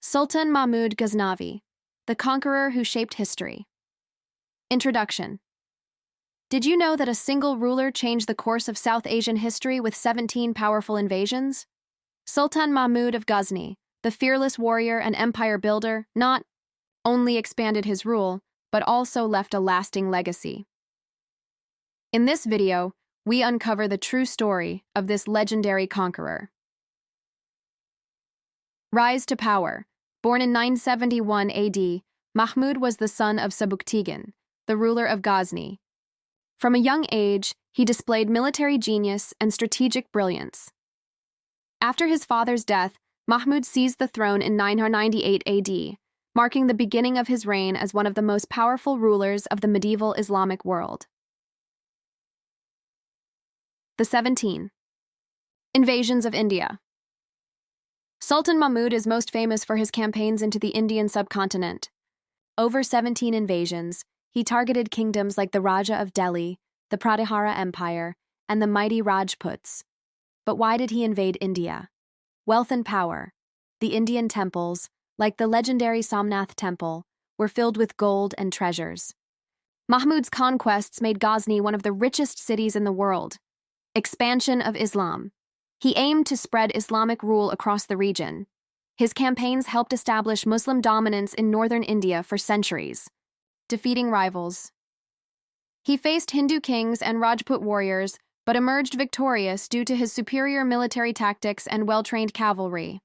Sultan Mahmud Ghaznavi, the conqueror who shaped history. Introduction. Did you know that a single ruler changed the course of South Asian history with 17 powerful invasions? Sultan Mahmud of Ghazni, the fearless warrior and empire builder, not only expanded his rule, but also left a lasting legacy. In this video, we uncover the true story of this legendary conqueror. Rise to power. Born in 971 AD, Mahmud was the son of Sebuktigin, the ruler of Ghazni. From a young age, he displayed military genius and strategic brilliance. After his father's death, Mahmud seized the throne in 998 AD, marking the beginning of his reign as one of the most powerful rulers of the medieval Islamic world. The 17 Invasions of India. Sultan Mahmud is most famous for his campaigns into the Indian subcontinent. Over 17 invasions, he targeted kingdoms like the Raja of Delhi, the Pratihara Empire, and the mighty Rajputs. But why did he invade India? Wealth and power. The Indian temples, like the legendary Somnath Temple, were filled with gold and treasures. Mahmud's conquests made Ghazni one of the richest cities in the world. Expansion of Islam. He aimed to spread Islamic rule across the region. His campaigns helped establish Muslim dominance in northern India for centuries. Defeating rivals. He faced Hindu kings and Rajput warriors, but emerged victorious due to his superior military tactics and well-trained cavalry.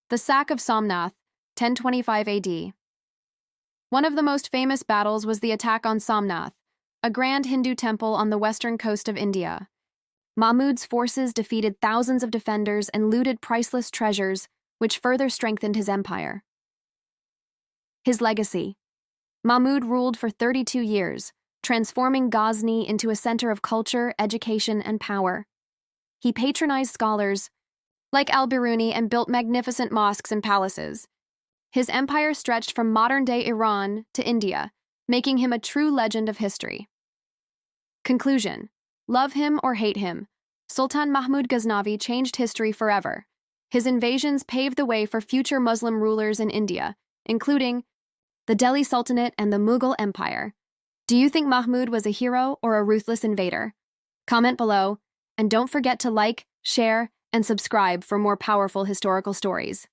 The sack of Somnath, 1025 AD. One of the most famous battles was the attack on Somnath, a grand Hindu temple on the western coast of India. Mahmud's forces defeated thousands of defenders and looted priceless treasures, which further strengthened his empire. His legacy. Mahmud ruled for 32 years, transforming Ghazni into a center of culture, education, and power. He patronized scholars like al-Biruni and built magnificent mosques and palaces. His empire stretched from modern-day Iran to India, making him a true legend of history. Conclusion. Love him or hate him, Sultan Mahmud Ghaznavi changed history forever. His invasions paved the way for future Muslim rulers in India, including the Delhi Sultanate and the Mughal Empire. Do you think Mahmud was a hero or a ruthless invader? Comment below, and don't forget to like, share, and subscribe for more powerful historical stories.